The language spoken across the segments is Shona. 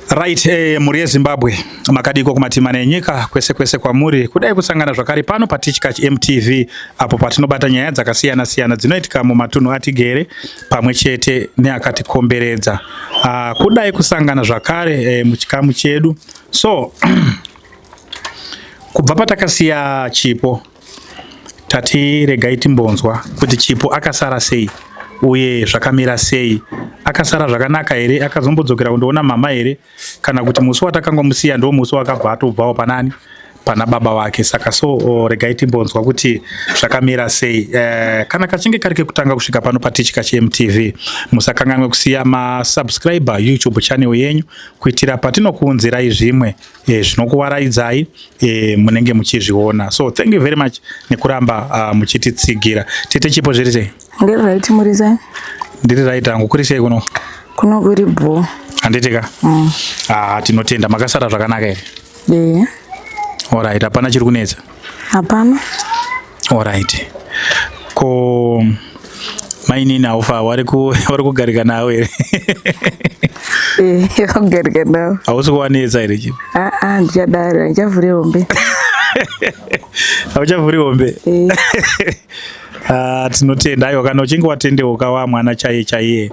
Right, muri yeZimbabwe makadiko kumatimana enyika kwese kwa muri kudai kusangana zvakare pano paTichCatch MTV apo patinobata nyaya dzakasiyana siyana dzinoitika mumatunhu atigere pamwe chete neakatikomberedza. Kudai kusangana zvakare muchikamu chedu. So kubva patakasiya Chipo tati regai timbonzwa kuti Chipo akasara sei uye zvakamira sei, akasara zvakanaka here, akazombodzokera kundoona mama here, kana kuti musi watakangomusiya ndo musi wakabva atobvawo panani pana baba wake. Saka so regai timbonzwa kuti zvakamira sei. Kana kachinge kari kekutanga kusvika pano paTichCatch MTV, musakanganwe kusiya masubscriber YouTube channel yenyu kuitira patinokuunzirai zvimwe zvinokuwaraidzai munenge muchizviona. So thank you very much nekuramba muchititsigira. Tete Chipo zviri sei? Ndiri right Murizai. Ndiri right hangu. Kuri sei kuno? Kuno kuri bho. Handitika? Tinotenda. Makasara zvakanaka here? Yeah. Alright, hapana chiri kunetsa? Hapana. Alright. Ko mainini aufa wari kugarika nawe here? Kugarika nawe. Hausi kuwanetsa here Chipo? Ndichadaro, ndichavhura hombe. Hauchavhuri hombe? Tinotenda. Aiwa, kana uchinge watendeuka wa mwana chaiye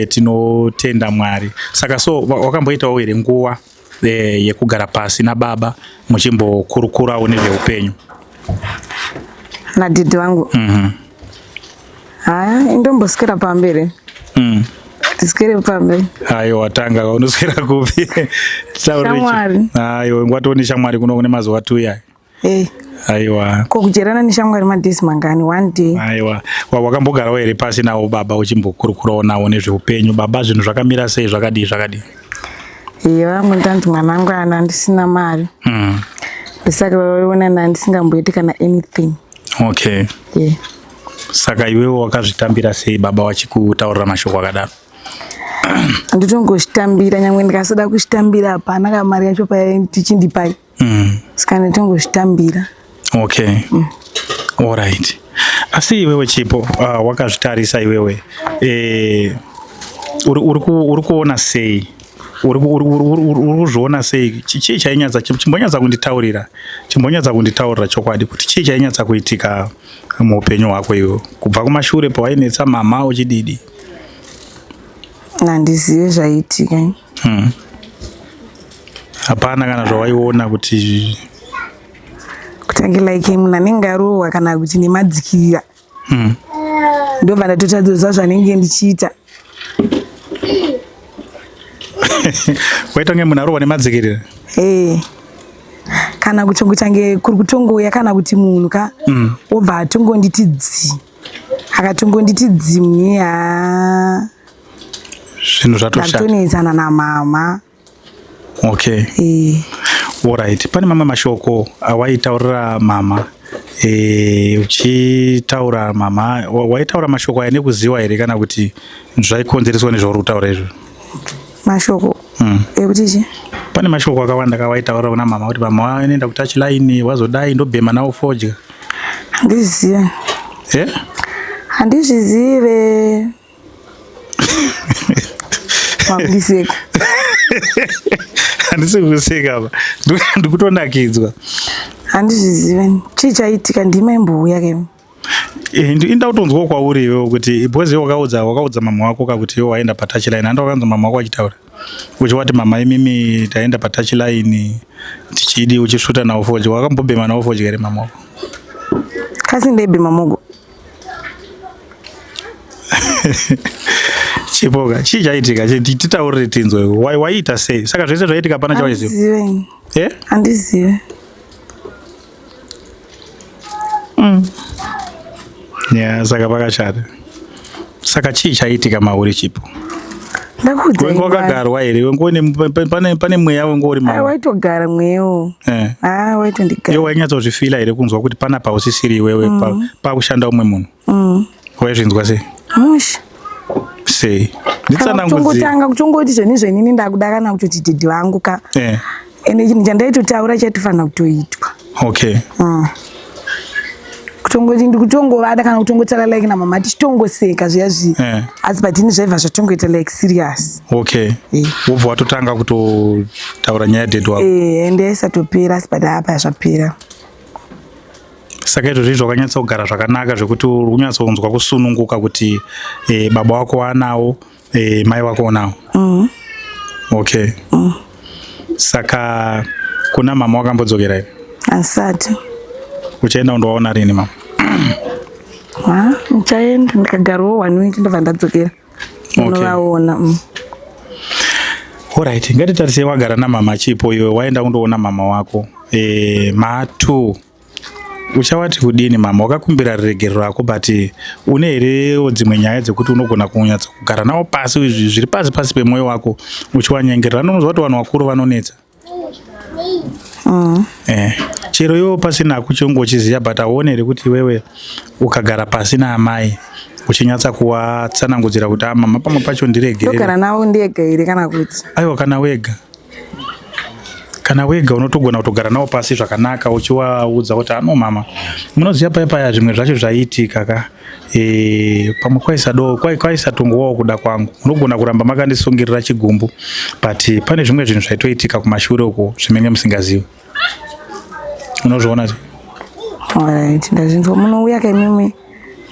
tinotenda Mwari. Saka so wakamboitawo here nguva yekugara pasi nababa muchimbokurukurawo nezveupenyu? Nadhidhi wangu. Haya, indombosikira pamberi. Tisikire pamberi. Aiwa, tanga unoswera kupi? Shamwari. Aiwa, ngwatoni shamwari kuno kune mazuva 2 ya. Aiwa. Kokujerana neshamwari madhisi mangani 1 day. Aiwa. Wakambogarawo here pasi nawo baba uchimbokurukurawo nawo nezveupenyu? Baba zvinhu zvakamira sei, zvakadii? Vamwe ndanzi mwana wangu handisina mari. Saka vaona ndandisingamboiti kana anything. Okay. Yeah. Saka iwewe wakazvitambira sei baba wachikutaurira mashoko akadaro? Nditongozvitambira, nyangwe ndikasada kuzvitambira hapana kana mari yacho tichindipai. Saka nditongozvitambira. Okay. Alright. Asi iwewe Chipo, wakazvitarisa iwewe, uri kuona sei? Uri kuzviona sei? Chii chimbonyatsa kunditaurira chokwadi kuti chii chainyatsa kuitika muupenyu hwako iwe kubva kumashure pawainetsa mama uchididi? Handizivi zvaiitika. Hapana kana zvawaiona kuti kutange like munhu anenge arohwa kana kuti nemadzikira ndobva ndatotadzira zvanenge ndichiita. Waita kunge munhu arohwa nemadzikirira? Kana kutongotange kuri kutongoya kana kuti munhu obva atongonditi dzi, akatongonditi dzi mune zvinhu zvatoshata. ndatonetsana namama. Okay. Alright. Pane mamwe mashoko awaitaurira mama, uchitaura mama, waitaura mashoko aya nekuziva here kana kuti zvaikonzereswa nezvauri kutaura izvo? Mashoko ekuti pane mashoko akawanda kawaitaura kuna mama kuti mama wanoenda kutouch line wazodai ndobhema nawo fodya? Handizivi. Handizvizive. Makundiseka. Handisi kuseka apa, ndikutonakidzwa. Handizvizive. Chii chaitika ndimaimbouya ke? Inda kutonzwa kwauri iwewe kuti because wakaudza mama wako kuti iwe waenda patouch line. Handa wakanzwa mama wako achitaura uchivati mama imimi taenda patouch line tichidi uchisvuta nawo fodya? Wakambobhema nawo fodya here mama wako? Kasi ndaibhema mogo. Chipoka, chii chaitika? Titaurire tinzwe. Waiita sei? Saka zvese zvaitika pana chawaiziva? Handizive. Saka pakashata. Saka chii chaitika mauri Chipo? Ndakuudza wengo wakagarwa here? Pane mweya wengo uri mauri? Waitogara mweyawo. Waitondigara. Iwe wainyatsozvifila here kunzwa kuti pana pausisiri iwewe pakushanda umwe munhu? Waizvinzwa sei? Mushi. Sei? Nditsanangudzira. Kuchongoti zvenizvenini ndakuda kana kutoti dhidhi vangu ka. Ende chinhu chandaitotaura chatofanira kutoitwa. Okay. tongoti ndikutongovada kana kutongotaura like namama tichitongoseka zviya zviya asi patini zvaibva zvatongoita like serious. Okay. Wobva watotanga kutotaura nyaya yedhedhi wako. Ende yaisatopera asi but apa zvapera. Saka izvozvi zvakanyatsa kugara zvakanaka zvekuti uri kunyatsonzwa kusununguka kuti baba wako anawo mai wako unawo. Okay. Saka kuna mama wakambodzokera here? Asati. Uchaenda undowaona rini mama? Ndichaenda ndikagarawo 1 week ndobva ndadzokera. Unovaona. Alright, ngatitarise wagara namama chipo iwe waenda undoona mama wako. Matu uchawati kudini mama, wakakumbira regero rako but une here dzimwe nyaya dzekuti unogona kunyatsa kugara nawo pasi zviri pasi pemwoyo wako uchiwanyengerera? Unonzwa kuti vanhu vakuru vanonetsa. Chero iwo pasina kuchongochiziya but aone here kuti wewe ukagara pasi naamai uchinyatsa kuwatsanangudzira kuti mama pamwe pacho ndiregere. Ndogara nawo ndega here kana kuti? Aiwa, kana wega unotogona kutogara nawo pasi zvakanaka uchiwaudza kuti mama munoziva paya zvimwe zvacho zvaiitika ka pamwe kwaisatongowawo kuda kwangu, munogona kuramba makandisungirira chigumbu but pane zvimwe zvinhu zvaitoitika kumashure uko zvimenge musingazivi. Unozviona? Alright, ndazvinzwa. Munouya kaimimi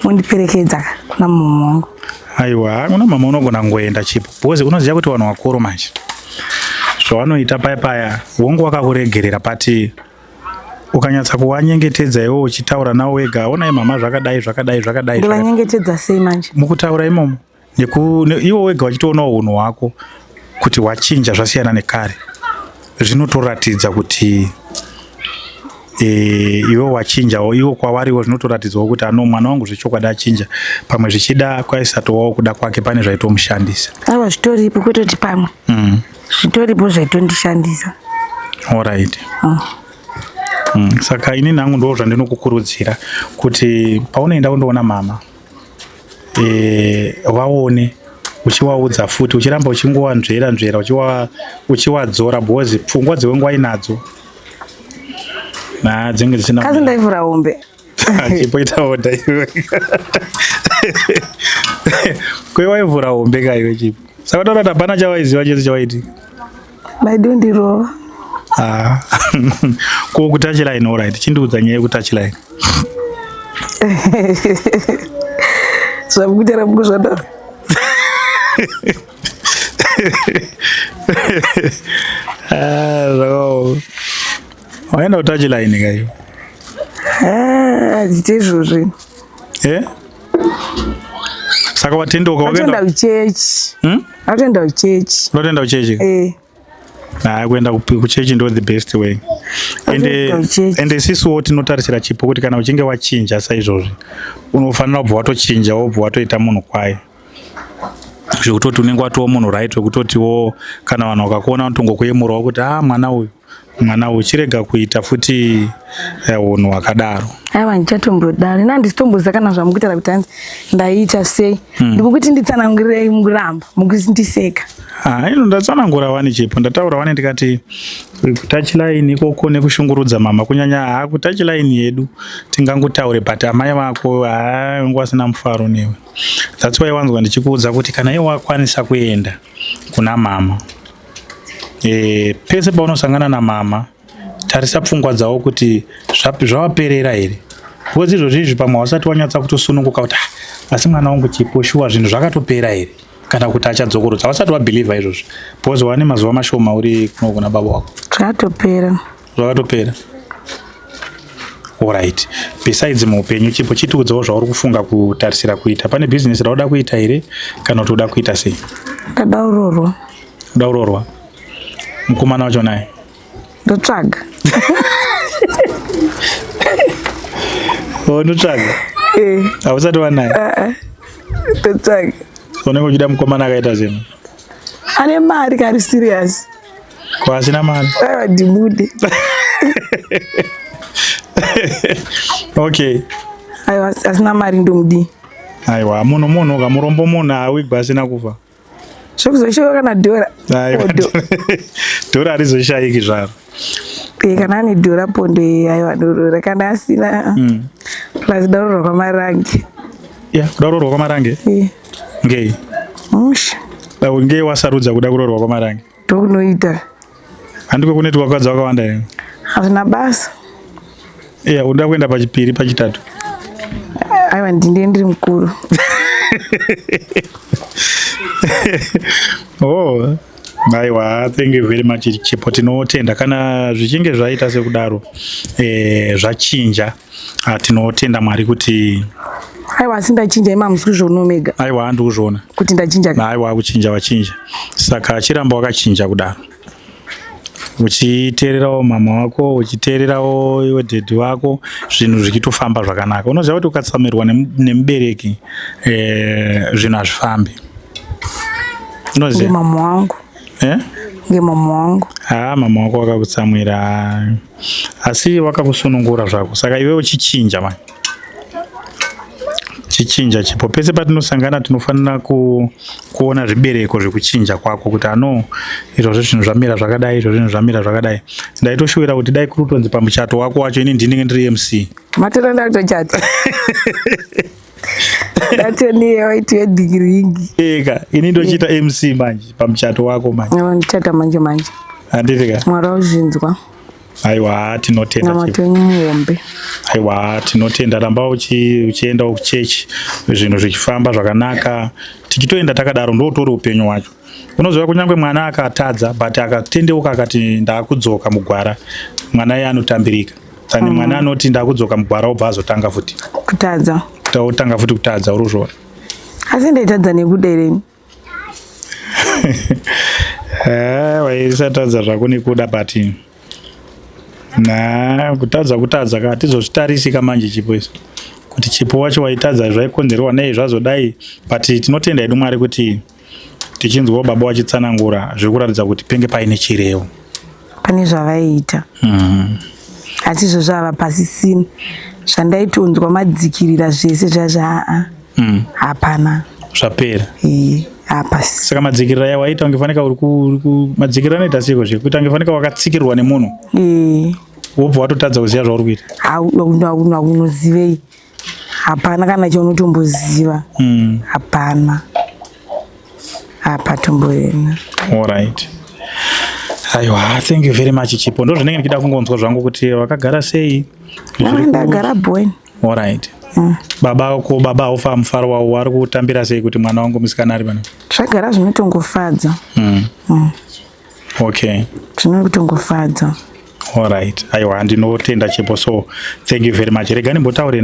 mundiperekedza kuna mama wangu. Aiwa, kuna mama unogona ngoenda chipo because unoziva kuti vanhu vakuru manje zvavanoita paya wongo wakakuregerera pati ukanyatsa kuwanyengetedza iwo uchitaura nawo wega, onai mama zvakadai. Ndivanyengetedza sei manje? Mukutaura imomo iwo wega wachitoonawo unhu hwako kuti wachinja zvasiyana nekare, zvinotoratidza kuti iwe wachinjawo, iwo kwawariwo zvinotoratidzawo kuti mwana wangu zvechokwadi achinja, pamwe zvichida kwaisatowawo kuda kwake pane zvaitomushandisa. Aiwa, zvitoripo kwetoti pamwe zvitoripo zvaitondishandisa. Alright. Saka ini nangu ndo zvandinokukurudzira kuti paunoenda kundoona mama vaone uchiwaudza futi, uchiramba uchingowanzvera uchiwadzora because pfungwa dzewengu ainadzo dzinge dzisina. Kazi ndaivhura hombe chipoita oda iwe kwewaivhura hombe kaiwe chipo. Saka taura kuti hapana chawaiziva chese chawaitika. Maidondirova. Ko kutachiline. Alright, chindiudza nyaya yekutachiline. Zvamukutera mungu zvadaro. Waenda kutachiline kaiwe? Hazite izvozvi. Saka watendoka wakaenda kuchechi. Wakaenda kuchechi. Wakaenda kuchechi? Kuenda kuchechi ndo the best way. Ende sisuwo tinotarisira chipo kuti kana uchinge wachinja saizvozvi unofanira kubva watochinja wobva watoita munhu kwaye, zvekutoti unenge watowo munhu right wekutotiwo kana vanhu vakakuona vanotongokuyemurawo kuti mwana uyu chirega kuita futi unhu hwakadaro. Aiwa, ndichatombodaro. Handisitomboziva kana zvamukutaura kuti hanzi ndaita sei. Ndikuti nditsanangurirei muramba mukundiseka. Ino ndatsanangura wani chipo, ndataura wani ndikati kutachiline koko nekushungurudza mama kunyanya kutachiline yedu tingangotaure but amai vako vanga vasina mufaro newe. That's why wanzwa ndichikuudza kuti kana iwe wakwanisa kuenda kuna mama pese paunosangana namama tarisa pfungwa dzawo kuti zvavaperera here, because izvozvi pamwe wasati wanyatsa kutosununguka kuti asi mwana wangu chipo shuwa zvinhu zvakatopera here kana kuti achadzokorotsa, wasati wabhilivha izvozvi because wane mazuva mashoma uri kuna baba wako. Zvakatopera. Alright, besides muupenyu chipo chitiudzawo zvauri kufunga kutarisira kuita. Pane business rauda kuita here kana kuti uda kuita sei? Ndada urorwa. Uda urorwa? Mukomana wacho naye ndotsvaga. Ndotsvaga? Hausati wanaye? Ndotsvaga. Unenge uchida mukomana akaita zvinhu? Ane mari kari serious. Ko asina mari? Aiwa, ndimude. Okay. Aiwa, asina mari ndomudi. Aiwa, munhu ukamurombo munhu awigwa asina kufa. Zvokuzoshayiwa kana dhora. Dhora harizoshayiki zvaro. Kana ane dhora pondo aiwa dorora, kana asina plus kudaurwa kwamarangi. Yeah, kudaurwa kwamarangi. Ngei. Musha. Ngei wasarudza kuda kuroorwa kwamarangi. Ndokunoita. Handiko kune wakadzi wakawanda here. Hazvina basa. Yeah, unoda kuenda pachipiri pachitatu. Aiwa ndiri mukuru. Oh. Aiwa, thank you very much Chipo. Tinotenda kana zvichinge zvaita sekudaro zvachinja, tinotenda Mwari kuti aiwa sindachinja imamusi kuzvonomega. Aiwa ndikuzviona kuti ndachinja. Aiwa kuchinja wachinja. Saka chiramba wakachinja kudaro. Uchiteererawo mama wako, uchiteererawo iwe dhedhi wako, zvinhu zvichitofamba zvakanaka. Unoziva kuti ukatsamirwa nemubereki zvinhu hazvifambi. Unoziva? Mama wangu. Mama wangu. Mama wako wakakutsamwira asi wakakusunungura zvako. Saka iwe uchichinja mani. Chichinja Chipo. Pese patinosangana tinofanira kuona zvibereko zvekuchinja kwako kuti izvozvo zvinhu zvamira zvakadai, izvozvo zvinhu zvamira zvakadai. Ndaitoshuvira kuti dai kurutonzi pamuchato wako wacho ini ndinenge ndiri MC. Matenda ndakutochata. Ndatoni waiti wedigiri. Eka, ini ndochita MC manje pamuchato wako manje. Ndichata manje. Handivika. Mwari uzvinzwa. Aiwa, tinotenda muombe. Aiwa, tinotenda ramba uchienda kuchechi, zvinhu zvichifamba zvakanaka. Tichitoenda takadaro ndotori upenyu wacho. Unoziva kunyangwe mwana akatadza but akatendeuka akati ndakudzoka mugwara, mwana iye anotambirika. Saka mwana anoti ndakudzoka mugwara obva azotanga futi kutadza. Otanga futi kutadza uruzvona. Asi ndaitadza nekudereni. Waisatadza zvako nekuda but kutadza katizozvitarisika manje Chipo izvo. Kuti Chipo wacho waitadza zvaikonzerwa nei zvazodai but tinotenda hedu Mwari kuti tichinzwawo baba wachitsanangura zviri kuratidza kuti penge paine chirevo. Pane zvavaiita. Asi izvo zvava pasisina. Zvandaitonzwa madzikirira zvese zvazva hapana. Zvapera. Hapasi. Saka madzikirira yawaita ungefanika madzikirira anoita seko zvekuti ungefanika wakatsikirwa nemunhu. Wobva watotadza kuziva zvauri kuita. Haunozivei. Hapana kana chaunotomboziva. Hapana. Hapatomboena. Alright. Aiwa, thank you very much Chipo. Ndo zvinenge ndichida kungonzwa zvangu kuti wakagara sei? Ndagara Bweni. Alright. Baba ofa mufaro wawo wari kutambira sei kuti mwana wangu musikana ari pano? Zvagara zvinotongofadza. Okay. Zvinotongofadza. Alright. Aiwa, ndinotenda Chipo. So thank you very much. Rega nimbotaure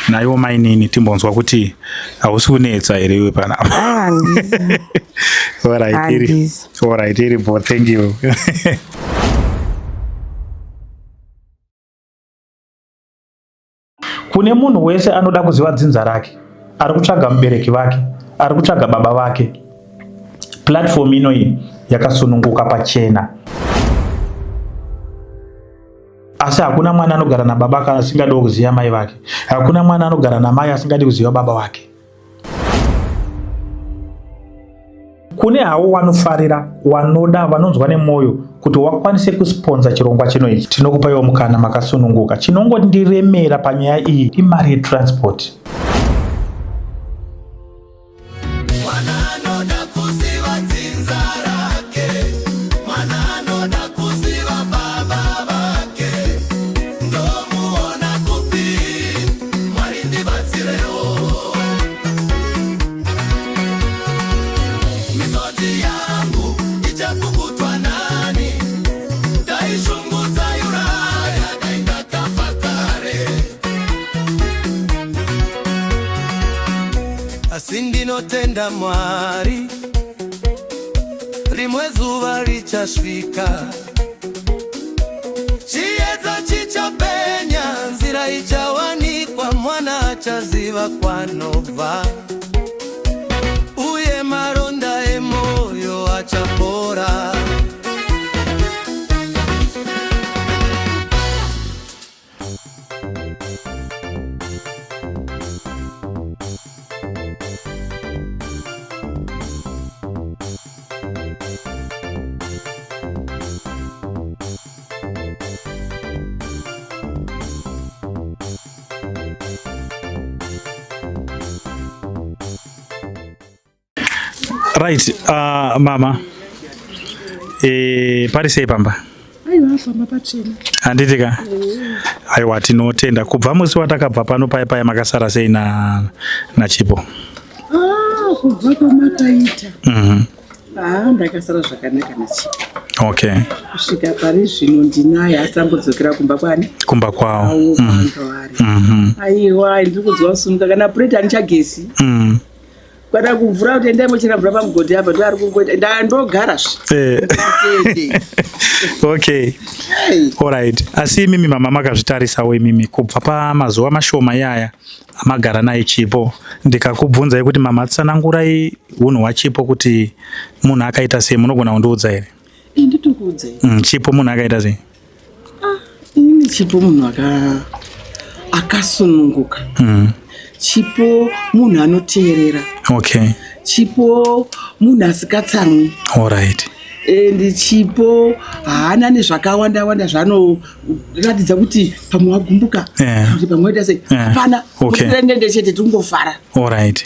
naiwo mainini timbonzwa kuti hausi kunetsa here iwe panapa. Alright, iripo. Thank you. Kune munhu wese anoda kuziva dzinza rake, ari kutsvaga mubereki vake, ari kutsvaga baba vake. Platform inoyi yakasununguka pachena. Asi hakuna mwana anogara nababa kana asingadi kuziva mai vake. Hakuna mwana anogara namai asingadi kuziva baba vake. Kune havo vanofarira, vanoda, vanonzwa nemwoyo kuti wakwanise kusponza chirongwa chino ichi. Tinokupa iwo mukana makasununguka. Chinongondiremera panyaya iyi imari yetransport. Sindinotenda Mwari, rimwe zuva richasvika, chiedza chichapenya, nzira ichawanikwa, mwana achaziva kwanobva, uye maronda emoyo achapora. Right, mama. Pari sei pamba? Aiwa famba pachena. Handitika. Aiwa tinotenda kubva musi watakabva pano paya makasara sei na Chipo. Kubva kwamakaita. Ndakasara zvakanaka na Chipo. Okay. Kusvika pari zvino ndinaye asambodzokera kumba kwani? Kumba kwawo. Aiwa ndiri kudzwa kusunuka kana pureti anichagesi. Kwada kuvhura kuti endai mochera mvura pamugodhi apa ndo ari kungoita ndandogara Okay. Alright. Asi mimi mama makazvitarisawo imimi kubva pamazuva mashoma yaya amagara naye Chipo ndikakubvunzai kuti mama tsanangurai unhu hwaChipo kuti munhu akaita sei munogona kundiudza here? Nditokuudzai. Chipo munhu akaita sei? Ini Chipo munhu akasununguka. Chipo munhu anoteerera. Okay. Chipo munhu asikatsamwi. Alright. And Chipo haana nezvakawanda zvanoratidza kuti pamwe wagumbuka kuti pamwe waita sei. Hapana. Ndende chete tungofara. Alright.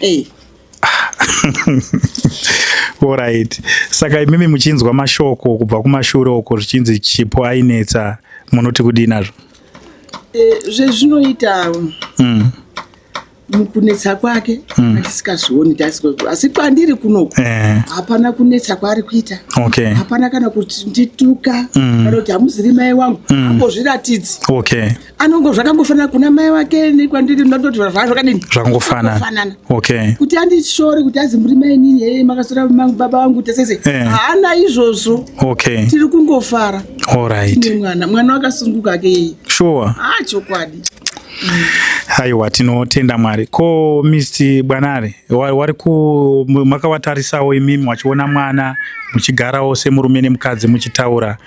Alright. Saka imimi muchinzwa mashoko kubva kumashure uko zvichinzi Chipo ainetsa munoti kudii nazvo? Zvezvinoita mukunetsa kwake atisingazvioni asi kwandiri kunoku hapana kunetsa kwaari kuita. Okay. Hapana kana kuti ndituka kana kuti hamuziri mai wangu ambozviratidzi. Okay. Anongo zvakangofanana kuna mai wake nekwandiri ndototi zvakadini zvakangofanana. Okay. Kuti andishore kuti azi muri mai nini makasora baba wangu tesese haana izvozvo. Okay. Tiri kungofara. Alright. Mwana wakasunguka ke. Sure. Chokwadi. Haiwa tinotenda Mwari. Ko Mr. Bwanare wari makawatarisawo imimi wachiona mwana muchigarawo semurume nemukadzi muchitaura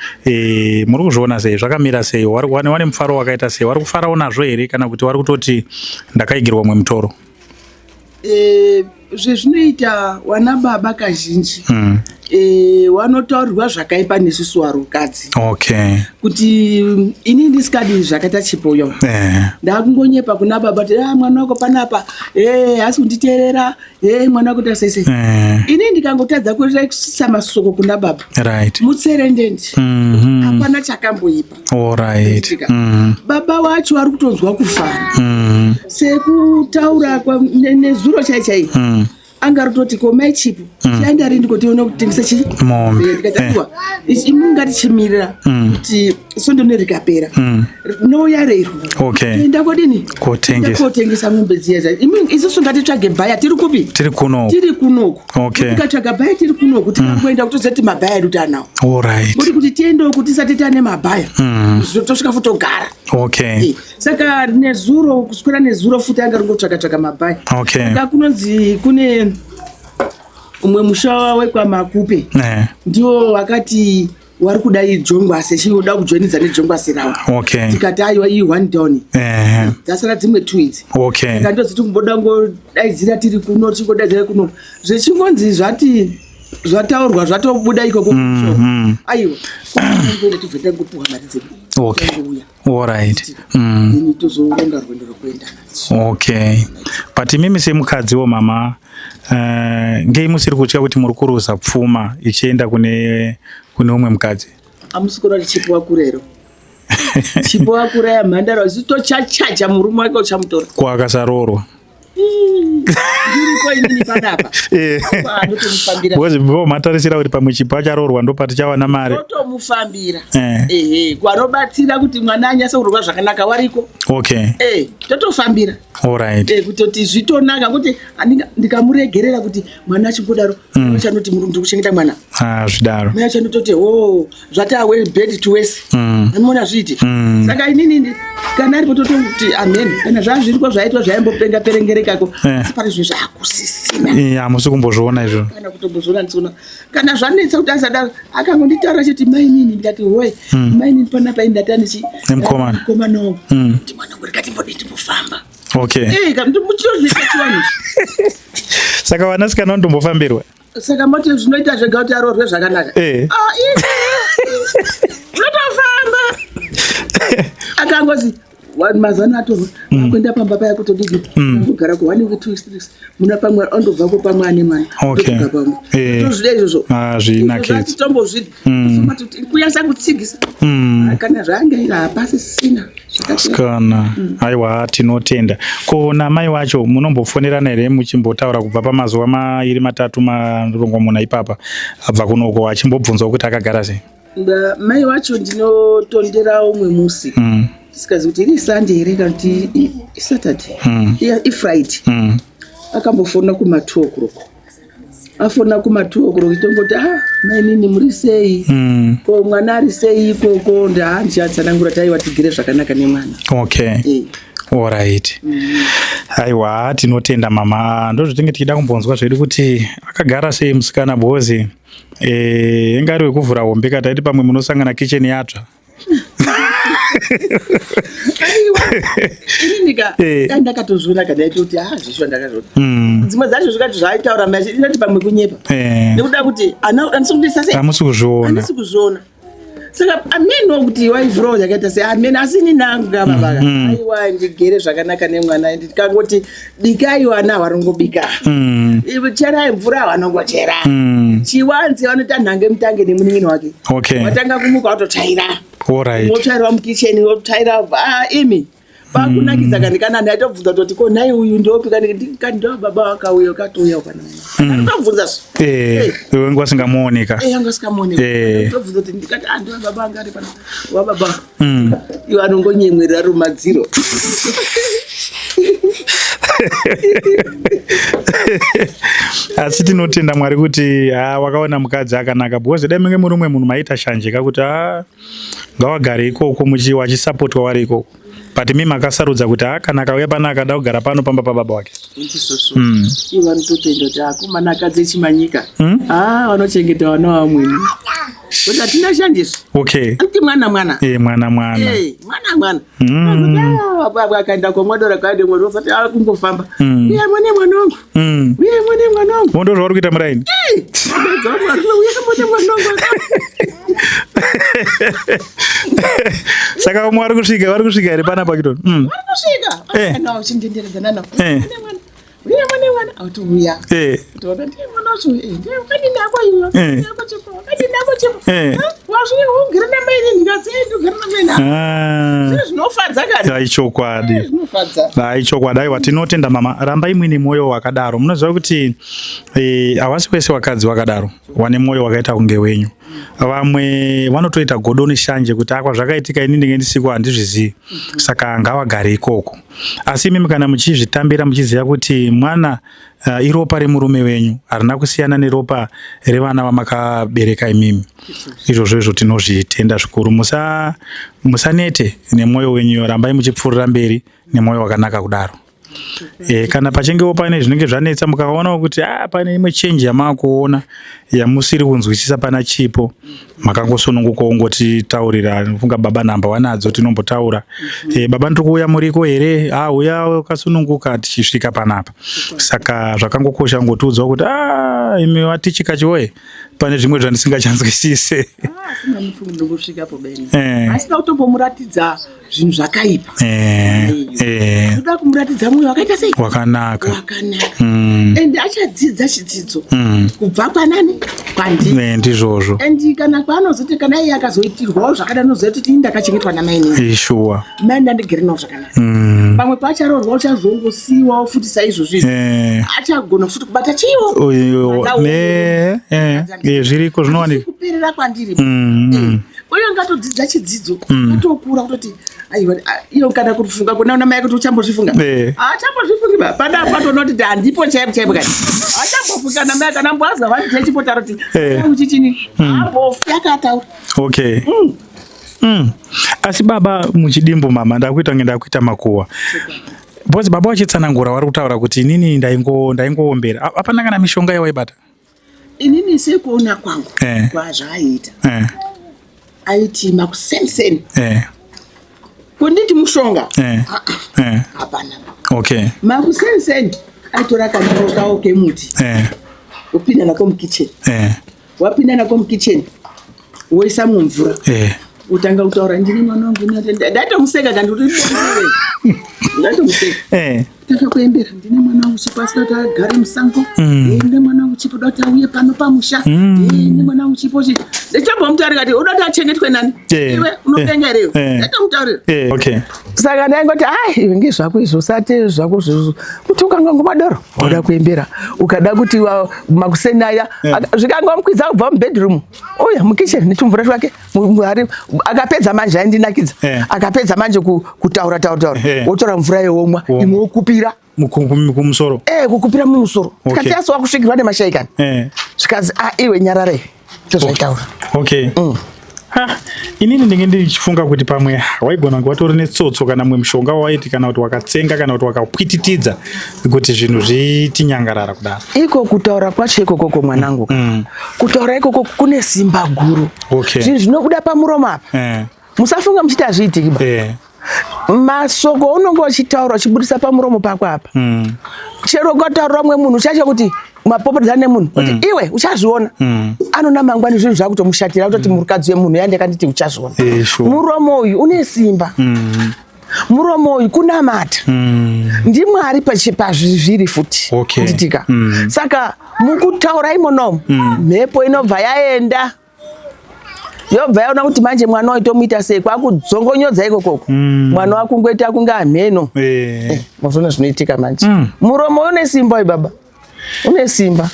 muri kuzviona sei zvakamira sei wane mufaro wakaita sei wari kufarawo nazvo here kana kuti wari kutoti ndakaigirwa umwe mutoro? Zvezvinoita wana baba kazhinji wanotaurirwa zvakaipa nesusu varukadzi. Okay. Kuti ini ndisikadi zvakaita Chipo yo. Ndakungonyepa kuna baba kuti mwana wako panapa hasi kunditeerera mwana wako tasese. Ini ndikangotadza kuisa masoko kuna baba. Right. Mutserendendi. Hapana chakamboipa. Alright. Baba wacho ari kutonzwa kufara. Sekutaura nezuro chaichai. Angarutoti komai Chipo chaindari ndikotiona kutengesa chi mombe ndikatakuwa imungati chimirira kuti sondo rikapera nouya rero. Okay. Enda kodini kotengesa mombe dziya isusu ngatitsvage bhaya tiri kupi tiri kunoku. Okay. Tikatsvaga bhaya tiri kunoku tikangoenda kutozoti mabhaya edu tanawo. Alright. Kuti tiendewo kuti tisati tane mabhaya tosvika futogara. Okay. Saka nezuro kuswera nezuro futi angaringotsvaga mabhaya. Okay. Saka kunonzi kune umwe musha wekwamakupe ndiwo wakati wari kudai Jongwase chiuda kujoinidza neJongwase rawo. Okay. Tikati aiwa iyi one down dzasara dzimwe two idzi. Okay. Saka ndoziti kumboda ngodaidzira tiri kuno chingodaidzira kuno zvechingonzi zvati zvataurwa zvatobuda ikoko. Aiwa ngoda tivheta ngopuwa mari dzedu. Okay. Alright. Ini tozoronga rwendo rwekuenda. Okay. But mimi semukadziwo mama ngei musiri kutya kuti muri kuruza pfuma ichienda kune umwe mukadzi? Amusikora Chipo wakurero. Chipo wakura yamhandara zitochachaja murume wake uchamutora. Kwa akasarorwa. Ndiripo inini panapa. Ndotomufambira. Wewe mbo matarisira kuti pamwe Chipo acharorwa ndo pati chawana mare. Ndotomufambira. Kwarobatsira kuti mwana anyase kurwa zvakanaka wariko. Okay. Totofambira. Alright. Kutoti zvitonaka kuti ndikamuregerera kuti mwana chimbodaro chanoti murundu kuchengeta mwana. Zvidaro. Mwana chanototi zvatawe bed to west. Anona zviti. Saka inini kana ari pototi amen. Kana zvazviriko zvaitwa zvaimbopenga perengerekako. Sipari zvakusisina. Hamusi kumbozviona izvo. Kana kutobozviona ndisona. Kana zvanetsa kuti asada akangonditaura chiti mai nini ndati mai nini panapa indatani chi. Nemkomana. Komana wangu. Kuti mwana wangu rikati mbodi ndimufamba. Okay. Kandi muchozvichachiwani. Saka vanasikana ndombofambirwa. Saka moti zvinoita zvega kuti arorwe zvakanaka. Unotofamba. Akangozi mazana atorwa kwenda pamba paya kutodigi kugara ku 1 week 2 weeks muna pamwe ondobva ko pamwe ane mwana okay tozvide izvozvo zvinakidza tombozvidi kuyanza kutsigisa kana zvange hapasi sina skana aiwa tinotenda kona mai wacho munombofonerana here muchimbotaura kubva pamazuva 2-3 marongomuna ipapa abva kunoko achimbobvunzwa kuti akagara sei mai wacho ndinotondera umwe musi sikazi kuti iri Sunday here kana kuti Saturday iFriday akambofona kuma2 o'clock afona kuma2 o'clock tongoti mai nini muri sei ko mwana ari sei ikoko ndichatsanangura taiwa tigire zvakanaka nemwana okay alright aiwa tinotenda mama ndozvitinge tichida kumbonzwa zvedu kuti akagara sei musikana Bozi engari wekuvhura hombe kataiti pamwe munosangana kitchen yatsva ininika ndakatozviona kana kuti zvisho ndakazvona dzimwe dzacho zvikati zvaitaura mashi inoti pamwe kunyepa nekuda kuti amusi kuzviona saka ameno kuti waivhuro yakaita sei ameno asini nanga baba aiwa ndigere zvakanaka nemwana ndikangoti bikai wana varongobika cherai mvura vanongochera chiwanzi vanota nhange mutange nemuning'ini wake watanga kumuka watotsvaira wotsvairwa mukicheni wotsvaira imi pakunakidza kana ndaitobvunza toti ko nai uyu ndopika ndo baba wakauya katouya kana ndobvunza wengu asingamuoneka yangu asikamuoneka ndobvunza kuti ndikati ndo baba angari pana wa baba iwo anongonyemwerera rumadziro asi tinotenda Mwari kuti wakaona mukadzi akanaka because dai munge muri umwe munhu maita shanjeka kuti ngawagare ikoko wachisapotwa wari ikoko but mimi makasarudza kuti kana akauya pano akada kugara pano pamba pababa wake ndisoso iwo anototenda kuti akomana akadzi echimanyika vanochengeta vana vamweni kuti hatinashandiswa anti mwana baba akaenda komodora kaende mwana osati kungofamba uya mwane mwanangu mondo zvauri kuita muraini saka umwe vari kusvika here panapa chitoni vari kusvika uchindenderedzana navo uya mwane mwana autouya toona ndiye mwana wacho kadini ako iwo kadini ako chipo wasvira namaini ndikasendugara namaini zvinofadza aichokwadi aiwa tinotenda mama rambai muine mwoyo wakadaro munoziva kuti havasi wese wakadzi wakadaro wane mwoyo wakaita kunge wenyu vamwe vanotoita godoni shanje kuti akwa zvakaitika ini ndinge ndisiko handizvizivi saka ngavagare ikoko asi mimi kana muchizvitambira muchiziva kuti mwana iropa remurume wenyu harina kusiyana neropa revana vamakabereka imimi izvozvo tinozvitenda zvikuru musanete nemwoyo wenyu rambai muchipfuurira mberi nemwoyo wakanaka kudaro kana pachingewo pane zvinenge zvanetsa mukaonawo kuti pane imwe chenji yamakuona yamusiri kunzwisisa pana chipo makangosunungukawo ngotitaurira funga baba namba wanadzo tinombotaura baba ndiri kuuya muriko here uya wakasununguka tichisvika panapa saka zvakangokosha ngotiudzawo kuti imi watichikachiwoye pane zvimwe zvandisingachanzwisise asina kutombomuratidza zvinhu zvakaipa toda kumuratidza mwoyo wakaita sei wakanaka ende achadzidza chidzidzo kubva kwanani kwandii ndizvozvo endi kana kwaanozoti kana iye akazoitirwawo zvakadai noziva kuti ini ndakachengetwa namaini shuwa mai ndandigere nawo zvakanaka pamwe pacharoorwa uchazongosiyiwawo futi saizvozvi achagona futi kubata chiwo zviriko zvinowanika kuperera kwandiri uye ngatodzidza chidzidzo atokura kutoti iyo kana kufunga kuna mai kuti uchambozvifunga achambozvifungi pada patona kuti handipo chaipo kati achambofunga namai kana mbwaza vanti chipotaro kuti uchichini ambofi akataura asi baba muchidimbo mama ndakuita makuwa because baba wachitsanangura vari kutaura kuti inini ndaingoombera hapana kana mishonga yawaibata inini sekuona kwangu kwazvaaita aiti makuseniseni kunditi mushonga hapana makuseniseni aitora kandiro kawo kemuti upinda nako mukicheni wapinda nako mukicheni woisa mumvura utanga kutaura ndine mwana wangu ndatomuseka kandi kuti ndatomuseka takakuembera ndine mwana wangu chipo asina kuti agare musango ndine mwana wangu chipo doti auye pano pamusha ndine mwana wangu chipo ndichabomutaurira kati uda kuti achengetwe nani iwe unopenga rewo ndatomutaurira saka ndaingoti iwe ngezvako izvo usati zvako kuti ukanga ngomadoro uda kuembera ukada kuti makuseni aya zvikangomukwidza kubva mubedroom uya mukicheni netumvura twake akapedza manje aindinakidza akapedza manje kutaura wotora mvura yewomwa imwe wokupira kumusoro kukupira mumusoro tikati yasowa kusvikirwa nemashaikani zvikazi iwe nyararei tozvaitaura inini ndinge ndichifunga kuti pamwe waigona kunge watori netsotso kana mwe mushonga waiti kana kuti wakatsenga kana kuti wakapwititidza kuti zvinhu zvitinyangarara kudaro iko kutaura kwacho ikokoko mwanangu kutaura ikoko kune simba guru zvinhu zvinobuda pamuromo apa musafunga muchiti hazviitiki masoko unonge uchitaura uchibudisa pamuromo pako apa chero ukataurira mumwe munhu uchacho kuti mapopotedza nemunhu kuti iwe uchazviona anona mangwani zvinhu zvakutomushatira kutoti murikadzi wemunhu yandakanditi uchazviona muromo uyu une simba muromo uyu kunamata ndimwari pazviri futi nditika saka mukutaura imonomo mhepo inobva yaenda yobva yaona kuti manje mwana waitomuita sei kwakudzongonyodza ikokoko mwana wako ngoita kunga amheno muzvona zvinoitika manje muromo une simba ibaba une simba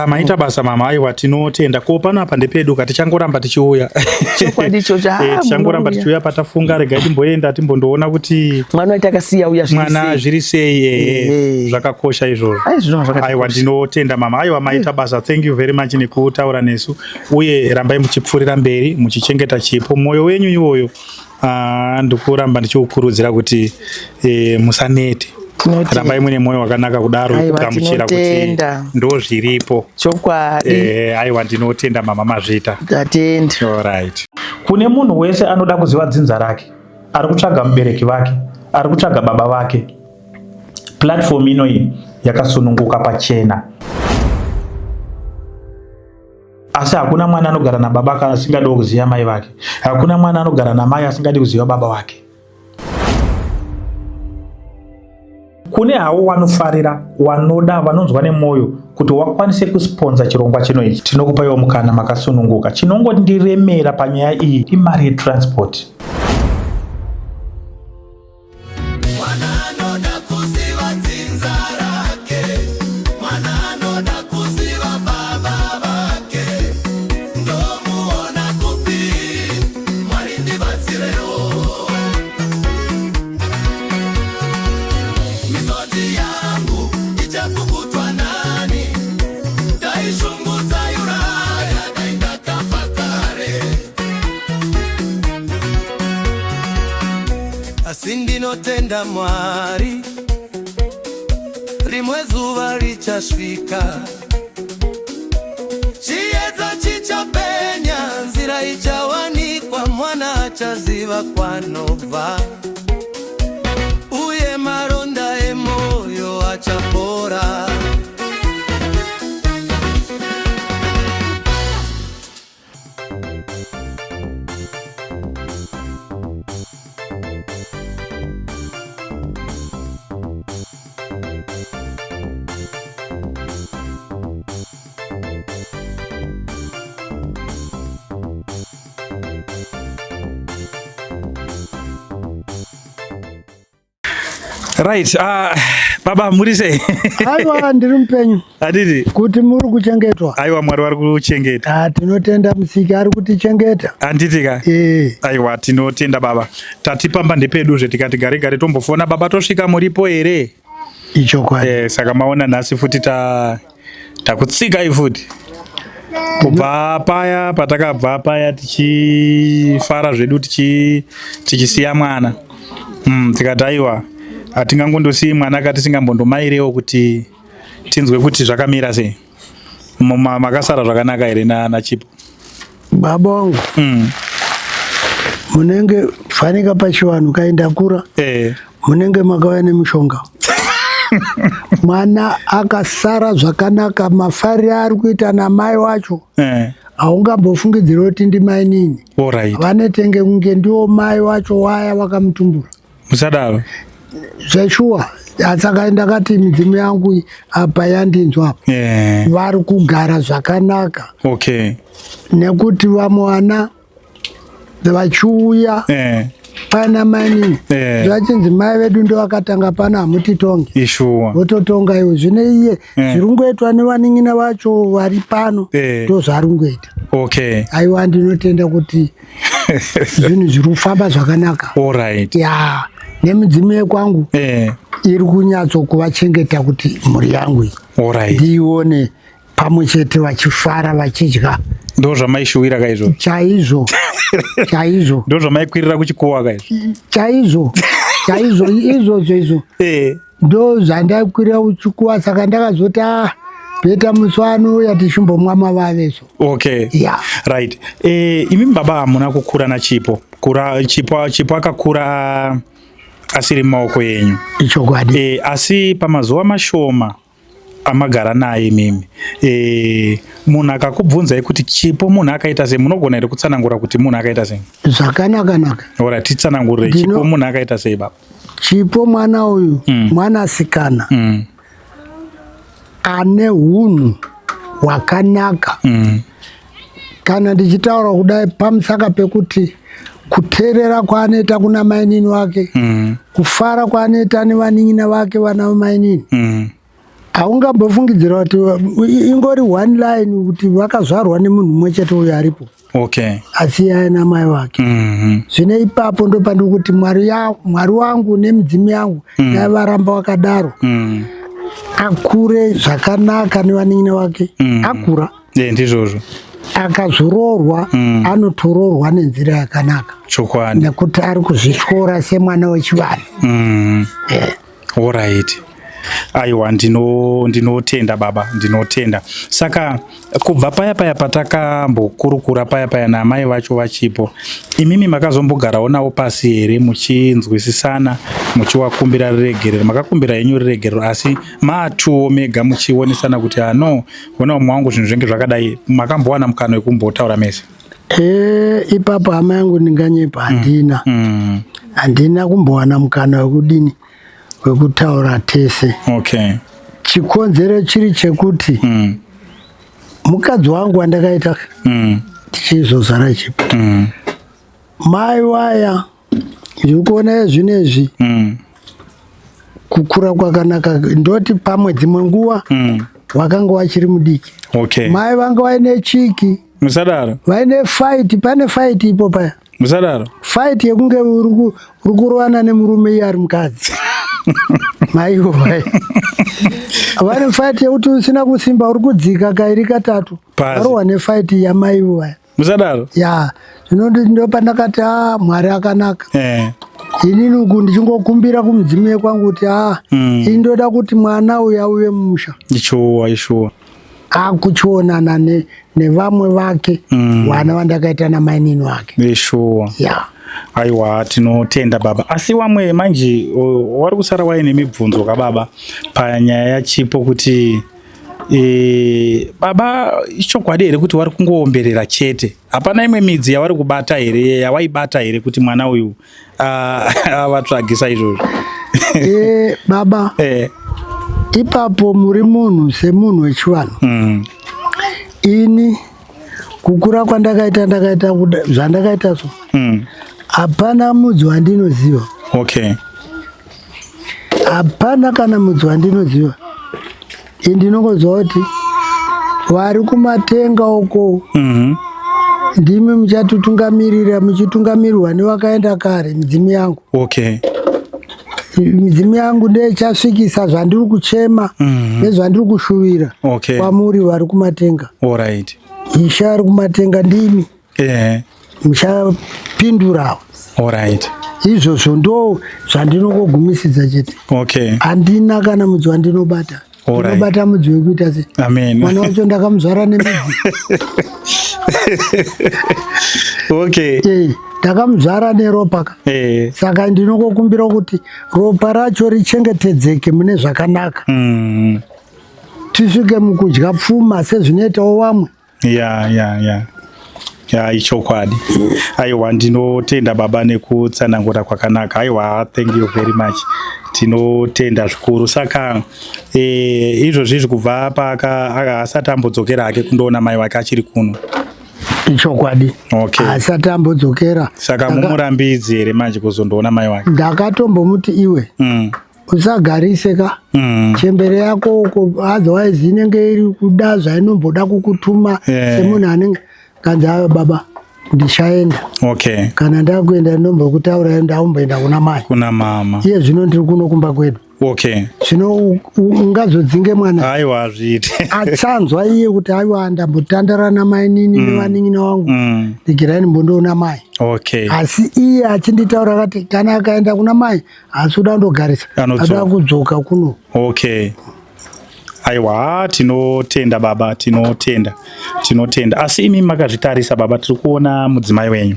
maita basa mama aiwa tinotenda ko pano apa ndepedu kati tichangoramba tichiuya chokwadi chocha tichangoramba tichiuya patafunga rega timboenda timbondoona kuti mwana watakasiya uya mwana zviri sei zvakakosha izvozvo aiwa ndinotenda mama aiwa maita basa thank you very much nekutaura nesu uye rambai muchipfurira mberi muchichengeta chipo moyo wenyu iwoyo ndikuramba ndichiukurudzira kuti musanete rambai mune moyo wakanaka kudaro kugamuchira kuti ndo zviripo chokwadi aiwa ndinotenda mama mazvita tatenda alright kune munhu wese anoda kuziva dzinza rake ari kutsvaga mubereki vake ari kutsvaga baba vake platform inoyi yakasununguka pachena asi hakuna mwana anogara nababa kana asingadi kuziva mai vake hakuna mwana anogara namai asingadi kuziva baba vake kune havo wanofarira wanoda vanonzwa nemwoyo kuti wakwanise kusponza chirongwa chino ichi tinokupaiwa mukana makasununguka chinongondiremera panyaya iyi imari yetransport Sindinotenda Mwari rimwe zuva richasvika chiedza chichapenya nzira ichawanikwa mwana achaziva kwanobva uye maronda emoyo achapora right baba muri sei aiwa ndiri mupenyu adidi kuti muri kuchengetwa aiwa mwari vari kuchengeta tinotenda musiki ari kutichengeta anditika aiwa tinotenda baba tatipamba ndepeduzve tikati gare gare tombofona baba tosvika muripo here ichokwadi saka maona nhasi futi takutsikai futi kubva paya patakabva paya tichifara zvedu tichisiya mwana tikati aiwa hatingangondosiyi mwana katisingambondomairewo kuti tinzwe kuti zvakamira sei makasara zvakanaka here nachipo baba wangu munenge fanika pachivanhu kaenda kura munenge makauya nemushonga mwana akasara zvakanaka mafariro ari kuita namai wacho haungambofungidzira kuti ndimai nini. Vanetenge kunge ndiwo mai wacho waya wakamutumbura. Musadaro. Zveshuwa. Saka ndakati midzimu yangu apa yandinzwa apa. Vari kugara zvakanaka. Nekuti vamwe vana vachiuya pana mai zvachinzi mai vedu ndo vakatanga pana hamutitonge. Vototonga ivo. Zvine iye zviringoitwa nevanin'ina vacho vari pano ndo zvaringoita. Aiwa ndinotenda kuti zvinhu zviri kufamba zvakanaka. Ya nemidzimu yekwangu iri kunyatso kuvachengeta kuti mhuri yangu ndione pamwe chete vachifara vachidya. Ndo zvamaishuwira kaizvo. Chaizvo. Chaizvo. Ndo zvamaikwirira kuchikowa kaizvo. Chaizvo. Chaizvo izvo. Ndo zvandaikwirira kuchikowa saka ndakazoti beta muswano yatichimbomwa mavaveso. Right. Imi baba hamuna kukura naChipo. Chipo akakura asiri mumaoko yenyu. Ichokwadi. Asi pamazuva mashoma amagara naye mimi. Munhu akakubvunzai kuti Chipo munhu akaita sei, munogona here kutsanangura kuti munhu akaita sei? Zvakanaka. Titsanangurire Chipo munhu akaita sei baba? Chipo mwana uyu mwanasikana ane hunhu hwakanaka. Kana ndichitaura kudai pamusaka pekuti kuteerera kwaanoita kuna mainini wake, kufara kwaanoita nevanin'ina vake vana mainini, haungambofungidzira kuti ingori one line kuti vakazvarwa nemunhu mumwe chete uyo aripo. Asi aina mai wake. Zvine ipapo ndo pandiri kuti Mwari wangu nemidzimu yangu naivaramba wakadaro. Akure zvakanaka nevanin'ina vake. Akura. Ndizvozvo. Akazororwa anotoroorwa nenzira yakanaka. Chokwadi. Nekuti ari kuzvityora semwana wechivanhu. Aiwa ndinotenda baba, ndinotenda. Saka kubva paya patakambokurukura paya namai vacho vaChipo, imimi makazombogarawo nawo pasi here muchinzwisisana, muchiwakumbira riregerero? Makakumbira yenyu riregerero asi matuwo mega muchionesana kuti no, ona umwe wangu zvinhu zvenge zvakadai, makambowana mukana wekumbotaura mese? Ipapo hama yangu ndinganyepa handina kumbowana mukana wekudini wekutaura tese. Chikonzero chiri chekuti mukadzi wangu wandakaita tichizozara Chipo, mai waya ndikuona zvinezvi kukura kwakanaka, ndoti pamwe dzimwe nguva wakanga wachiri mudiki. Mai vanga vaine chiki. Musadaro. Vaine fight, pane fight ipo paya. Musadaro. Fight yekunge uri kurovana nemurume iye ari mukadzi. Maiwo vai. Vane fight yekuti usina kusimba uri kudzika kairi katatu. Varohwa nefight yamaiwo vai. Musadaro. Ya, ndo pandakati Mwari akanaka. Inini uku ndichingokumbira kumudzimu yekwangu kuti indoda kuti mwana uyu auye mumusha. Ishuwa. Akuchionana nevamwe vake vana vandakaita namainini wake. Ishuwa. Aiwa tinotenda baba. Asi wamwe manje wari kusara waine mibvunzo kababa panyaya yaChipo kuti baba ichokwadi here kuti wari kungoomberera chete? Hapana imwe midzi yavari kubata here, yawaibata here kuti mwana uyu avatsvagisa izvozvo? Baba ipapo muri munhu semunhu wechivanhu. Ini kukura kwandakaita zvandakaita so hapana mudzi wandinoziva. Hapana kana mudzi wandinoziva. Ndinongoziva kuti vari kumatenga uko ndimi muchatutungamirira, muchitungamirirwa nevakaenda kare midzimu yangu. Midzimu yangu ndeichasvikisa zvandiri kuchema nezvandiri kushuvira kwamuri vari kumatenga. Isha ari kumatenga ndimi muchapindurawo. Izvozvo ndo zvandinogogumisidza chete. Handina kana mudzi wandinobata. Ndinobata mudzi wekuita sei? Mwana wacho ndakamuzvara nemidzi. Ndakamuzvara neropa. Saka ndinokukumbira kuti ropa racho richengetedzeke mune zvakanaka. Tisvike mukudya pfuma sezvinoitawo vamwe. ichokwadi. Aiwa, ndinotenda baba nekutsanangura kwakanaka. Aiwa, thank you very much. Tinotenda zvikuru. Saka izvozvi kubva paka asati ambodzokera hake kundoona mai wake achiri kuno. Ichokwadi. Asati ambodzokera. Saka mumurambidzi here manje kuzondoona mai wake? Ndakatombomuti iwe usagarise ka chembere yako uko, otherwise inenge iri kuda zvainomboda kukutuma semunhu anenge kanza baba ndichaenda. Kana ndakuenda ndinombokutaurira ndaumboenda kuna mai kuna mama. Iye zvino ndiri kuno kumba kwedu. Zvino ungazodzinge mwana. Aiwa, azviite. Achanzwa iye kuti aiwa ndambotandara namai nini nevaning'ina wangu ndigirai ndimbondoona mai. Asi iye achinditaura akati kana akaenda kuna mai asi uda ndogarisa ada kudzoka kuno. Aiwa, tinotenda baba, tinotenda. Asi imi makazvitarisa baba, tiri kuona mudzimai wenyu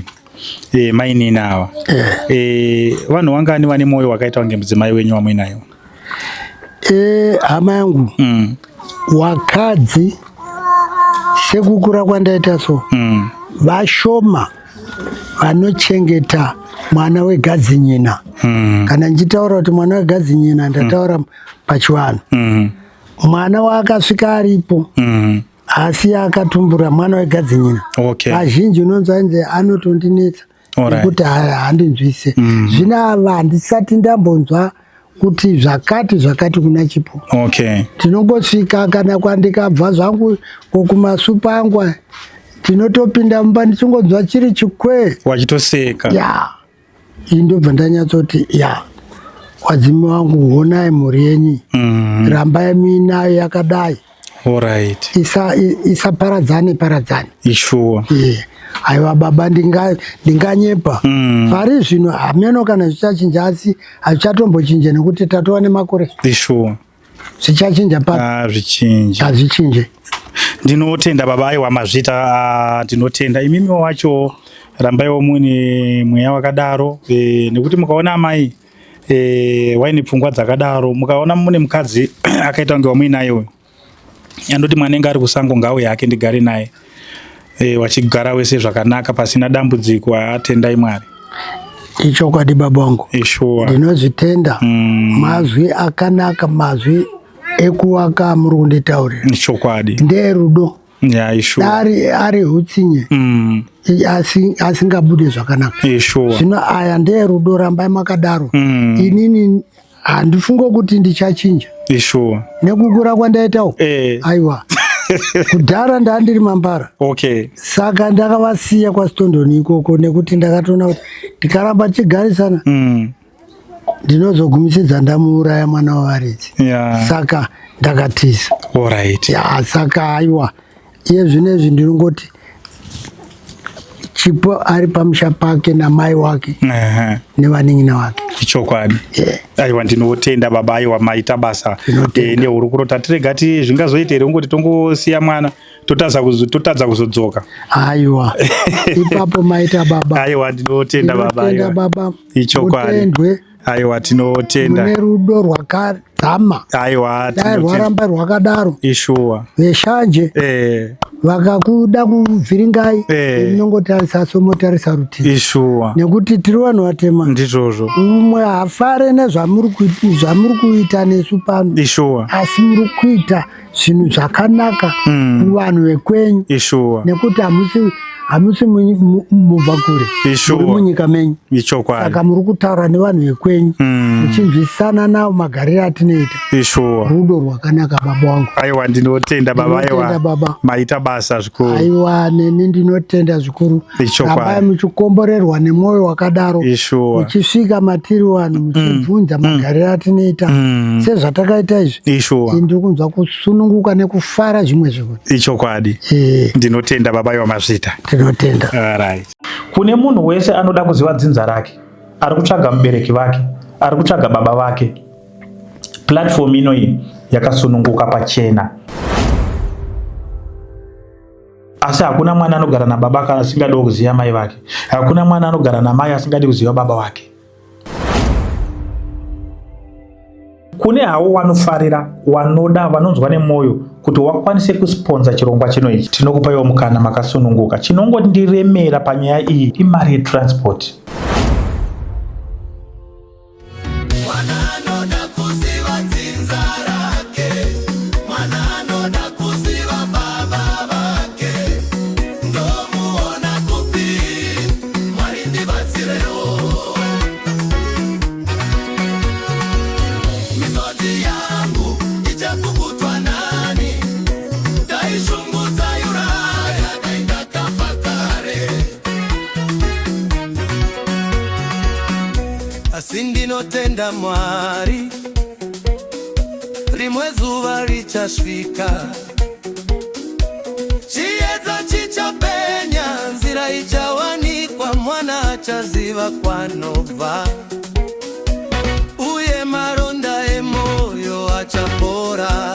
mainini ava. Vanhu vangani vane mwoyo wakaita kunge mudzimai wenyu wamuinayo? Hama yangu, wakadzi sekukura kwandaita so vashoma vanochengeta mwana wegadzinyina. Kana nchitaura kuti mwana wegadzinyina ndataura pachivanhu. Mwana waakasvika aripo asi akatumbura mwana wegadzinyina. Vazhinji unonzwa ainzi anotondinetsa nekuti handinzwise. Zvino ava handisati ndambonzwa kuti zvakati kuna Chipo. Tinongosvika kana kwandikabva zvangu kukumasupa angu tinotopinda mumba ndichingonzwa chiri chikwe wachitoseka. Indobva ndanyatsoti wadzimi wangu, honai mhuri yenyu, rambai muinayo yakadai. Isaparadzane. Aiwa baba, ndinganyepa. Pari zvino hameno kana zvichachinja, asi hazvichatambochinja nekuti tatova nemakore. Zvichachinja hazvichinje. Ndinotenda baba. Aiwa, mazvita ndinotenda. Imimi wacho rambaiwo mune mweya wakadaro, nekuti mukaona mai waine pfungwa dzakadaro, mukaona mune mukadzi akaita kunge wamuinayo, andoti mwanenge ari kusango ngauye hake ndigare naye, wachigara wese zvakanaka pasina dambudziko. Atendai Mwari. Ichokwadi baba wangu. Ndinozvitenda. Mazwi akanaka, mazwi ekuwaka muri kunditaurira. Ichokwadi. Nderudo. Ari hutsinye asingabude zvakanaka. Zvino aya nderudo, rambai makadaro. Inini handifungo kuti ndichachinja nekukura kwandaitawo. Aiwa, kudhara ndandiri mambara. Saka ndakavasiya kwaStondoni ikoko nekuti ndakatoona kuti ndikaramba tichigarisana ndinozogumisidza ndamuuraya mwana wavaridzi. Saka ndakatiza. Saka aiwa, iye zvinezvi ndinongoti Chipo ari pamusha pake namai wake nevaning'ina wake. Ichokwadi. Aiwa, ndinotenda baba. Aiwa, maita basa neuri kurota. Tiregati zvingazoita here ungoti tongosiya mwana totadza kuzodzoka. Aiwa, ipapo maita baba. Aiwa, ndinotenda baba. Ichokwadi. Aiwa, tinotenda. Mune rudo rwakadzama. Aiwa, dai rwaramba rwakadaro. Veshanje vakakuda kuvhiringai, inongotarisa somotarisa rutivi. Nekuti tiri vanhu vatema. Ndizvozvo. Umwe hafare nezvamuri kuita nesu pano. Asi muri kuita zvinhu zvakanaka kuvanhu vekwenyu. Nekuti hamusi mubva kure, muri munyika menyu. Saka muri kutaura nevanhu vekwenyu, muchinzwisana navo magariro atinoita. Rudo rwakanaka baba wangu. Aiwa, ndinotenda baba. Aiwa, maita basa zvikuru. Aiwa, neni ndinotenda zvikuru. Rambai muchikomborerwa nemwoyo wakadaro, muchisvika matiri vanhu muchibvunza magariro atinoita sezvatakaita izvi. Ndiri kunzwa kusununguka nekufara zvimwe zvikuru. Ichokwadi. Ndinotenda baba. Aiwa, mazvita. Tinotenda. Kune munhu wese anoda kuziva dzinza rake, ari kutsvaga mubereki vake, ari kutsvaga baba vake, platform ino iyi yakasununguka pachena. Asi hakuna mwana anogara nababa kana asingadi kuziva mai vake. Hakuna mwana anogara namai asingadi kuziva baba vake. kune havo vanofarira, vanoda, vanonzwa nemwoyo kuti wakwanise kusponza chirongwa chino ichi, tinokupaiwo mukana makasununguka. Chinongondiremera panyaya iyi imari yetransport. Sindinotenda Mwari, rimwe zuva richasvika, chiedza chichapenya, nzira ichawanikwa, mwana achaziva kwanobva, uye maronda emwoyo achapora.